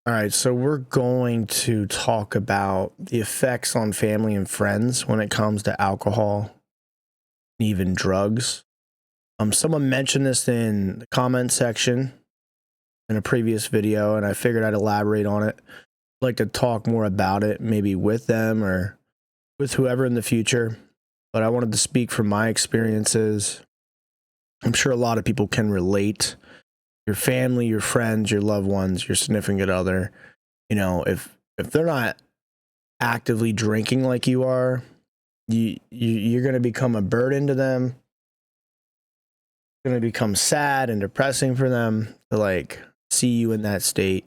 All right, so we're going to talk about the effects on family and friends when it comes to alcohol, and even drugs. Someone mentioned this in the comment section in a previous video, and I figured I'd elaborate on it. I'd like to talk more about it, maybe with them or with whoever in the future. But I wanted to speak from my experiences. I'm sure a lot of people can relate. Your family, your friends, your loved ones, your significant other. If they're not actively drinking like you are, you're going to become a burden to them. It's going to become sad and depressing for them to like see you in that state.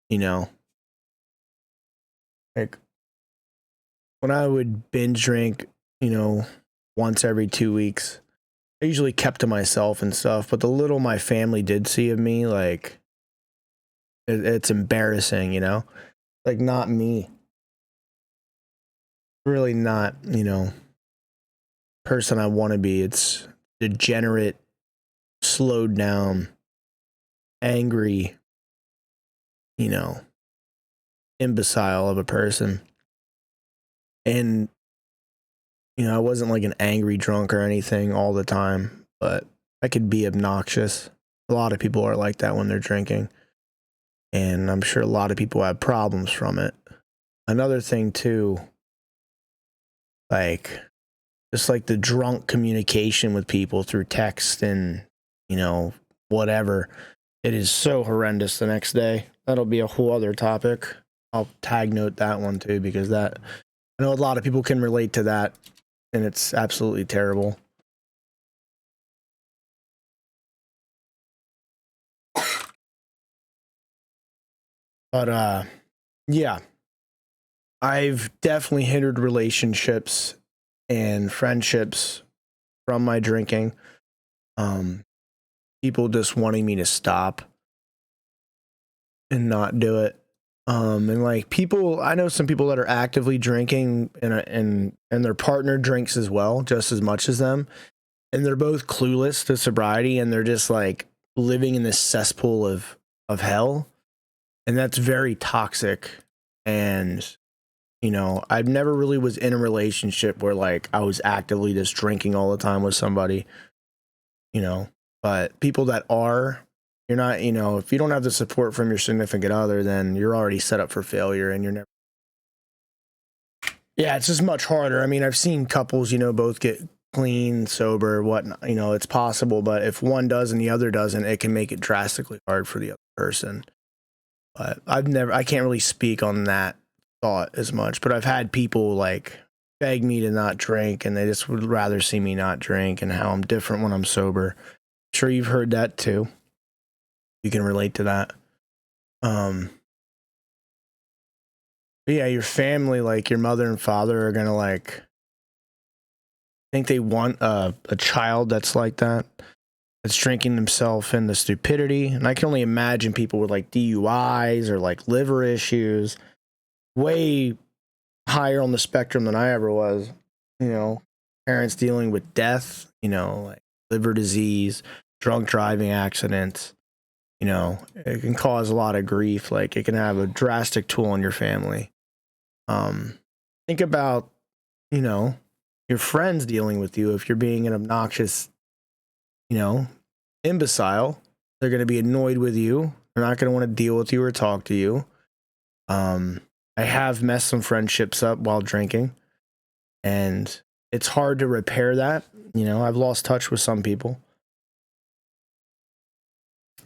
you know like when I would binge drink, once every 2 weeks, I usually kept to myself and stuff, but the little my family did see of me, like, it's embarrassing. Like, not me, really not, person I want to be. It's degenerate, slowed down, angry, you know, imbecile of a person. And, I wasn't like an angry drunk or anything all the time, but I could be obnoxious. A lot of people are like that when they're drinking. And I'm sure a lot of people have problems from it. Another thing, too, like, just like the drunk communication with people through text and, whatever, it is so horrendous the next day. That'll be a whole other topic. I'll tag note that one too, because I know a lot of people can relate to that, and it's absolutely terrible. But yeah, I've definitely hindered relationships and friendships from my drinking. People just wanting me to stop and not do it. And like, people, I know some people that are actively drinking and their partner drinks as well, just as much as them. And they're both clueless to sobriety, and they're just like living in this cesspool of hell. And that's very toxic. And, I've never really was in a relationship where like I was actively just drinking all the time with somebody, but people that are, you're not, if you don't have the support from your significant other, then you're already set up for failure, and you're never. Yeah, it's just much harder. I mean, I've seen couples, both get clean, sober, whatnot. It's possible, but if one does and the other doesn't, it can make it drastically hard for the other person. But I can't really speak on that thought as much, but I've had people like beg me to not drink, and they just would rather see me not drink and how I'm different when I'm sober. I'm sure you've heard that too. You can relate to that. But yeah, your family, like your mother and father, are gonna like think they want a child that's like that, that's drinking themselves into stupidity. And I can only imagine people with like DUIs or like liver issues, way higher on the spectrum than I ever was. Parents dealing with death, like liver disease, drunk driving accidents. It can cause a lot of grief. Like, it can have a drastic toll on your family. Think about, your friends dealing with you. If you're being an obnoxious, imbecile, they're going to be annoyed with you. They're not going to want to deal with you or talk to you. I have messed some friendships up while drinking, and it's hard to repair that. I've lost touch with some people.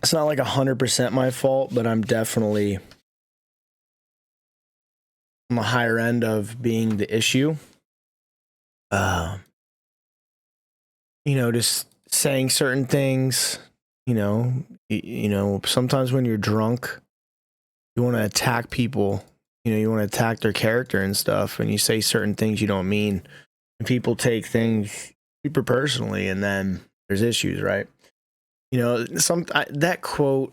It's not like 100% my fault, but I'm definitely on the higher end of being the issue. Just saying certain things, sometimes when you're drunk, you want to attack people, you want to attack their character and stuff, and you say certain things you don't mean, and people take things super personally, and then there's issues, right? That quote,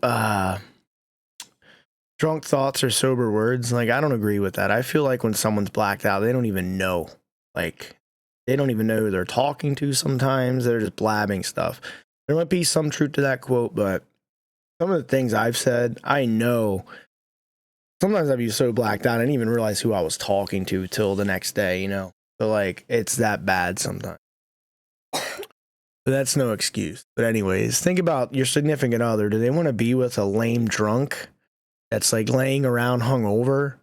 drunk thoughts are sober words. Like, I don't agree with that. I feel like when someone's blacked out, they don't even know. Like, they don't even know who they're talking to sometimes. They're just blabbing stuff. There might be some truth to that quote, but some of the things I've said, I know sometimes I'd be so blacked out I didn't even realize who I was talking to till the next day, you know. So like it's that bad sometimes. But that's no excuse. But anyways, think about your significant other. Do they want to be with a lame drunk that's like laying around hungover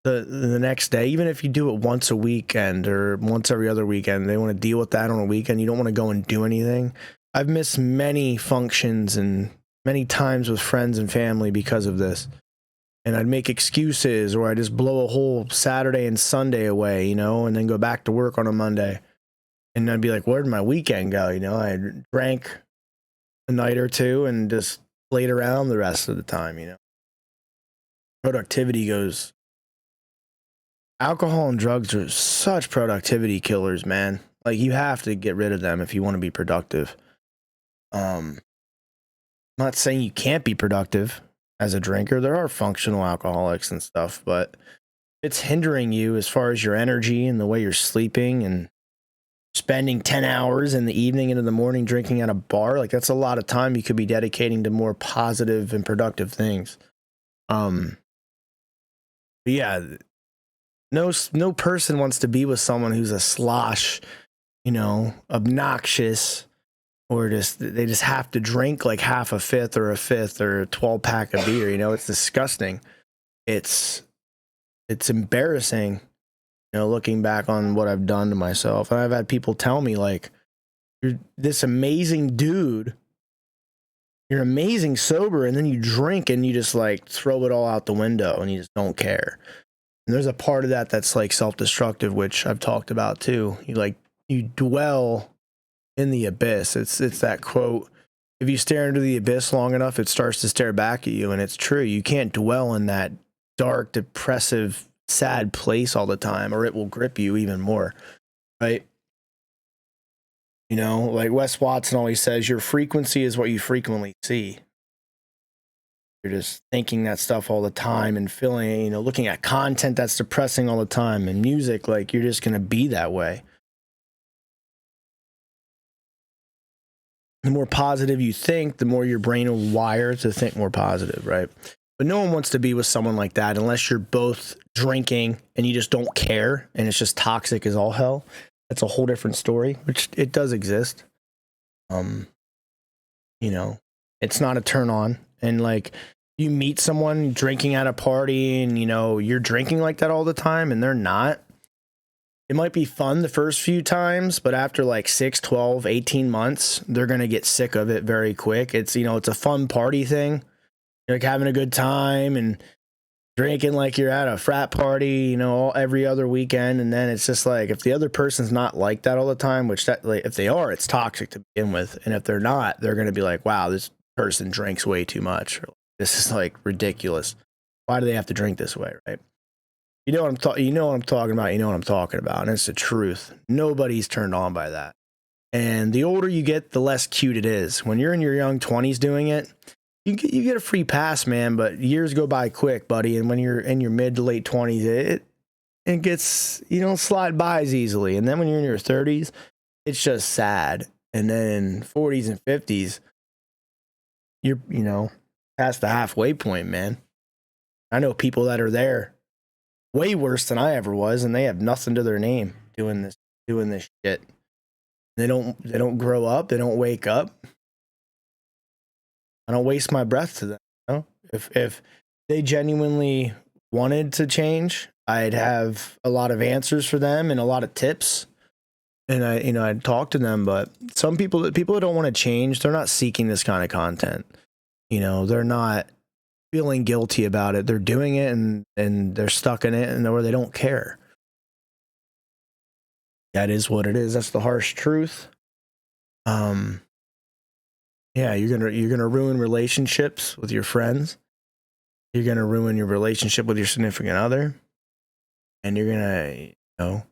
the next day? Even if you do it once a weekend or once every other weekend, they want to deal with that on a weekend. You don't want to go and do anything. I've missed many functions and many times with friends and family because of this. And I'd make excuses, or I'd just blow a whole Saturday and Sunday away, you know, and then go back to work on a Monday. And I'd be like, where'd my weekend go? You know, I drank a night or two and just played around the rest of the time, you know. Productivity goes. Alcohol and drugs are such productivity killers, man. Like, you have to get rid of them if you want to be productive. I'm not saying you can't be productive as a drinker. There are functional alcoholics and stuff, but it's hindering you as far as your energy and the way you're sleeping and spending 10 hours in the evening into the morning drinking at a bar. Like, that's a lot of time you could be dedicating to more positive and productive things. But yeah, no person wants to be with someone who's a slosh, you know, obnoxious, or they just have to drink like half a fifth or a 12 pack of beer. You know, it's disgusting. It's embarrassing, you know, looking back on what I've done to myself. And I've had people tell me, like, you're this amazing dude, you're amazing sober, and then you drink and you just like throw it all out the window and you just don't care. And there's a part of that that's like self-destructive, which I've talked about too. You dwell in the abyss. It's that quote, if you stare into the abyss long enough, it starts to stare back at you. And it's true. You can't dwell in that dark, depressive, sad place all the time, or it will grip you even more. Right? You know, like Wes Watson always says, your frequency is what you frequently see. You're just thinking that stuff all the time and feeling, you know, looking at content that's depressing all the time, and music, like, you're just going to be that way. The more positive you think, the more your brain will wire to think more positive, right? But no one wants to be with someone like that unless you're both drinking and you just don't care and it's just toxic as all hell. That's a whole different story, which it does exist. You know, it's not a turn on. And like, you meet someone drinking at a party and, you know, you're drinking like that all the time and they're not. It might be fun the first few times, but after like 6, 12, 18 months, they're going to get sick of it very quick. It's, you know, it's a fun party thing. You're like having a good time and drinking like you're at a frat party, you know, every other weekend. And then it's just like, if the other person's not like that all the time, which that, like, if they are, it's toxic to begin with. And if they're not, they're going to be like, wow, this person drinks way too much. Or, this is like ridiculous. Why do they have to drink this way, right? You know what I'm talking about. You know what I'm talking about. And it's the truth. Nobody's turned on by that. And the older you get, the less cute it is. When you're in your young 20s doing it, you get a free pass, man. But years go by quick, buddy. And when you're in your mid to late 20s, it gets, you don't slide by as easily. And then when you're in your 30s, it's just sad. And then 40s and 50s, you're, you know, past the halfway point, man. I know people that are there way worse than I ever was, and they have nothing to their name doing this shit. They don't grow up. They don't wake up. I don't waste my breath to them. You know? If they genuinely wanted to change, I'd have a lot of answers for them and a lot of tips. And I'd talk to them. But some people that don't want to change, they're not seeking this kind of content. You know, they're not feeling guilty about it. They're doing it and they're stuck in it, and or they don't care. That is what it is. That's the harsh truth. Yeah, you're gonna ruin relationships with your friends. You're gonna ruin your relationship with your significant other, and you're gonna, you know,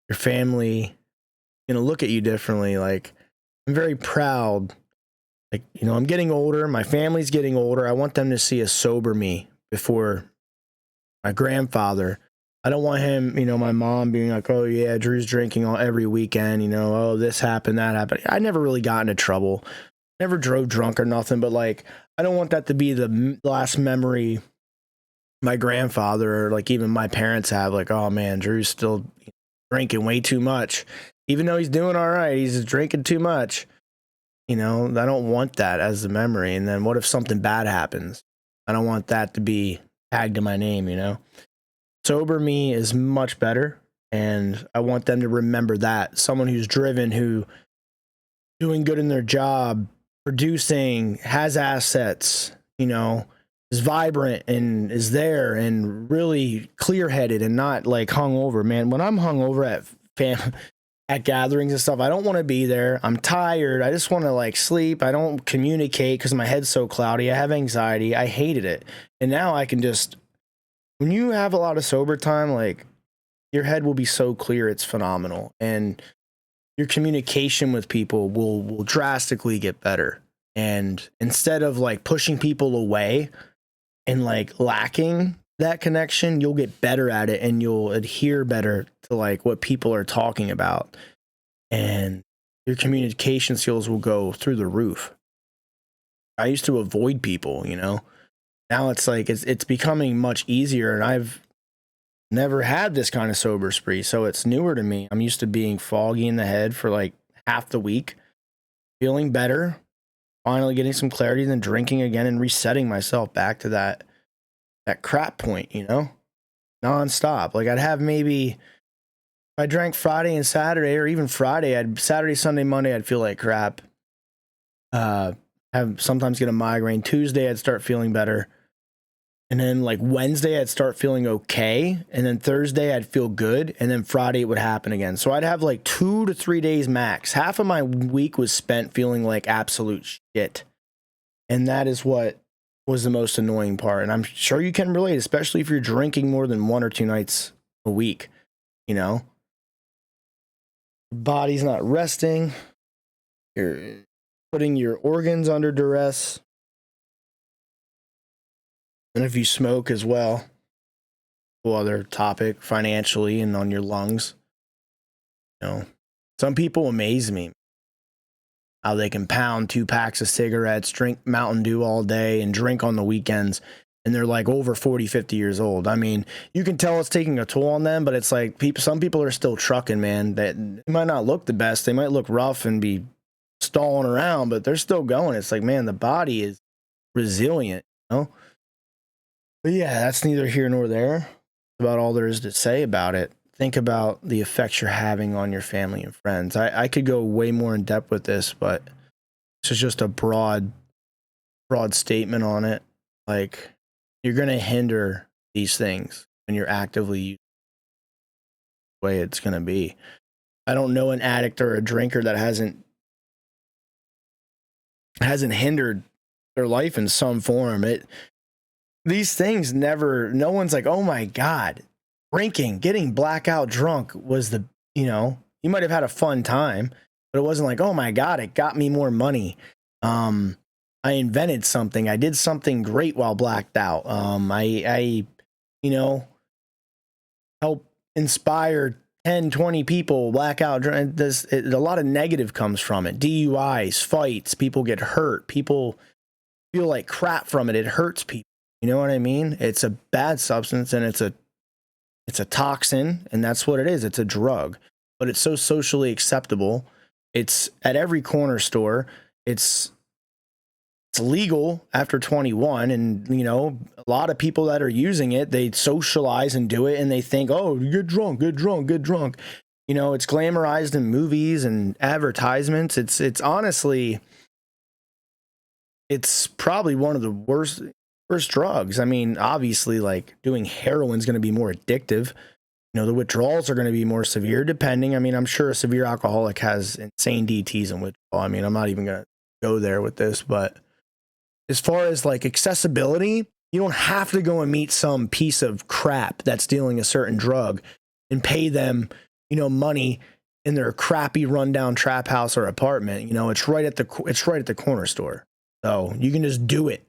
your family gonna look at you differently. Like, I'm very proud. Like, you know, I'm getting older. My family's getting older. I want them to see a sober me before my grandfather. I don't want him, you know, my mom being like, oh yeah, Drew's drinking every weekend, you know, oh, this happened, that happened. I never really got into trouble. Never drove drunk or nothing, but like, I don't want that to be the last memory my grandfather or like even my parents have, like, oh man, Drew's still drinking way too much. Even though he's doing all right, he's drinking too much. I don't want that as a memory. And then what if something bad happens? I don't want that to be tagged to my name. Sober me is much better. And I want them to remember that. Someone who's driven, who doing good in their job, producing, has assets, is vibrant and is there and really clear-headed and not like hungover. Man, when I'm hungover at gatherings and stuff, I don't want to be there. I'm tired. I just want to like sleep. I don't communicate because my head's so cloudy. I have anxiety. I hated it. And now I can just, when you have a lot of sober time, like your head will be so clear. It's phenomenal. And your communication with people will drastically get better. And instead of like pushing people away and like lacking that connection, you'll get better at it and you'll adhere better to like what people are talking about. And your communication skills will go through the roof. I used to avoid people, Now it's like it's becoming much easier, and I've never had this kind of sober spree, so it's newer to me. I'm used to being foggy in the head for like half the week, feeling better, finally getting some clarity, then drinking again and resetting myself back to that crap point, nonstop. Like I'd have maybe, if I drank Friday and Saturday, or even Friday, Saturday, Sunday, Monday, I'd feel like crap. Have sometimes get a migraine. Tuesday, I'd start feeling better. And then like Wednesday, I'd start feeling okay. And then Thursday, I'd feel good. And then Friday, it would happen again. So I'd have like 2 to 3 days max. Half of my week was spent feeling like absolute shit. And that is what was the most annoying part. And I'm sure you can relate, especially if you're drinking more than 1 or 2 nights a week, Body's not resting. You're putting your organs under duress. And if you smoke as well, other topic, financially and on your lungs. Some people amaze me. How they can pound 2 packs of cigarettes, drink Mountain Dew all day, and drink on the weekends. And they're like over 40, 50 years old. I mean, you can tell it's taking a toll on them, but it's like some people are still trucking, man. They might not look the best. They might look rough and be stalling around, but they're still going. It's like, man, the body is resilient, But yeah, that's neither here nor there. That's about all there is to say about it. Think about the effects you're having on your family and friends. I could go way more in depth with this, but this is just a broad statement on it. Like, you're going to hinder these things when you're actively using the way it's going to be. I don't know an addict or a drinker that hasn't hindered their life in some form. These things no one's like, oh my God, drinking, getting blackout drunk was you might have had a fun time, but it wasn't like, oh my God, it got me more money. I invented something. I did something great while blacked out. I help inspire 10, 20 people blackout. A lot of negative comes from it. DUIs, fights, people get hurt. People feel like crap from it. It hurts people. You know what I mean? It's a bad substance and it's a toxin, and that's what it is. It's a drug, but it's so socially acceptable. It's at every corner store. It's legal after 21, and a lot of people that are using it, they socialize and do it, and they think, oh, get drunk. It's glamorized in movies and advertisements. It's honestly, it's probably one of the worst drugs. I mean, obviously, like doing heroin is going to be more addictive. The withdrawals are going to be more severe, depending. I mean, I'm sure a severe alcoholic has insane DTs and withdrawal. I mean, I'm not even going to go there with this, but as far as like accessibility, you don't have to go and meet some piece of crap that's dealing a certain drug and pay them, money in their crappy rundown trap house or apartment. It's right at the corner store. So you can just do it.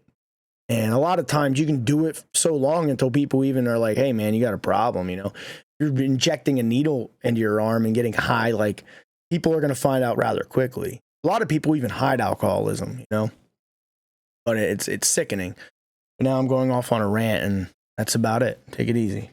And a lot of times you can do it so long until people even are like, hey man, you got a problem. You're injecting a needle into your arm and getting high. Like, people are going to find out rather quickly. A lot of people even hide alcoholism, but it's sickening. But now I'm going off on a rant, and That's about it. Take it easy.